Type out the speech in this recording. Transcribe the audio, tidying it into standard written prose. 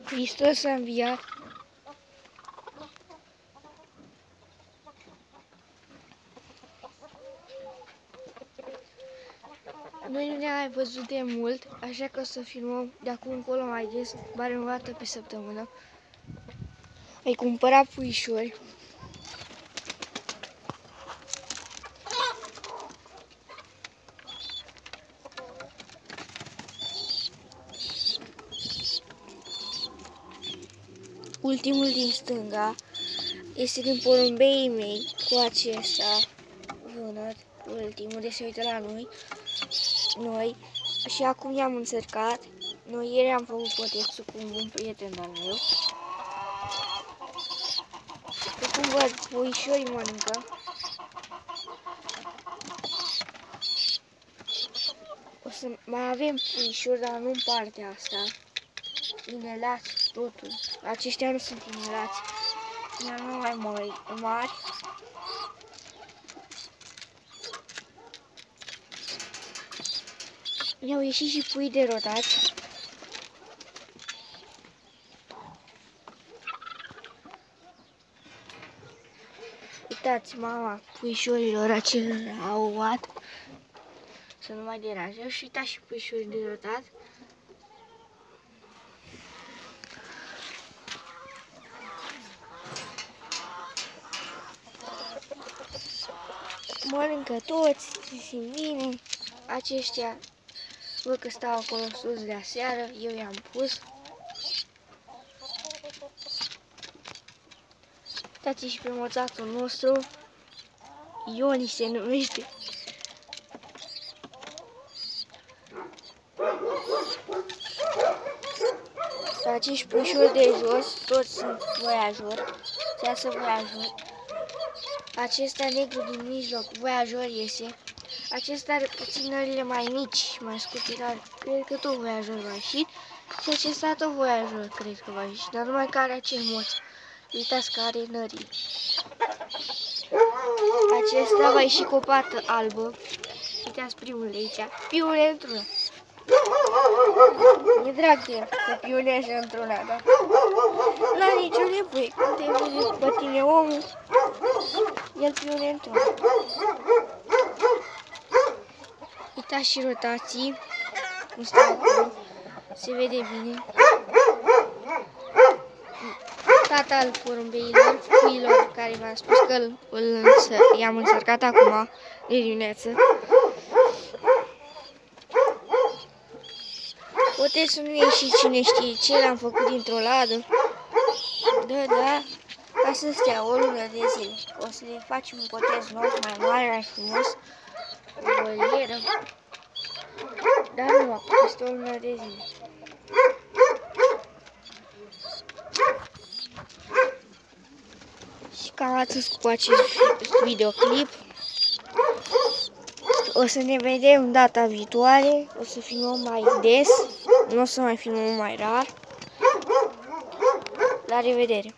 Hristos a înviat. Noi nu ne-am mai văzut de mult, așa că o să filmăm de acum încolo mai des, doar o dată pe săptămână. Ai cumpărat puișori. Ultimul din stânga este din porumbeii mei, cu acesta vânăt, ultimul de se uită la noi și acum i-am încercat. Noi ieri am făcut potexul cu un bun prieten de-al meu. Cum văd, puișorii mănâncă. O să mai avem puișori, dar nu în partea asta. Inelați totul. Aceștia nu sunt inelați. Iar nu mai mari. Mi-au ieșit și pui de rotați. Uitați, mama puișorilor acelea au luat să nu mai deranjez. Și uitați și puișorii de rotat. Mănâncă toți, se simt bine. Aceștia văd că stau acolo sus de aseară, eu i-am pus. Uitați și pe moțatul nostru, Ioni se numește. Acești puișori de jos, toți sunt voiajori, se iasă voiajori. Acesta negru din mijloc, voiajor iese. Acesta are puțin nările mai mici, mai scutitare. Cred că tot voiajor va ieși. Și acesta tot voiajor, cred că va ieși. Dar numai că are acel moț. Uitați că are nării. Acesta va ieși cu o pată albă. Uitați primul de aici. Piune într-una. E drag de el, că pionează într-una, dar n-a nicio nevoie. Când te vede pe tine omul, el pione într-una. Uitați și rotații, cum stau acolo, se vede bine. Tata al porumbeilor, puiilor, care v-am spus că i-am încercat acum de dimineață. Puteți să nu ieși cine știe ce, l-am făcut dintr-o ladă. Da, ca să stea o lună de zile. O să le facem un potez nou, mai mare, mai frumos, o volieră. Dar nu, peste o lună de zile. Și cam atât cu acest videoclip. O să ne vedem data viitoare, o să filmăm mai des, nu o să mai filmăm mai rar. La revedere!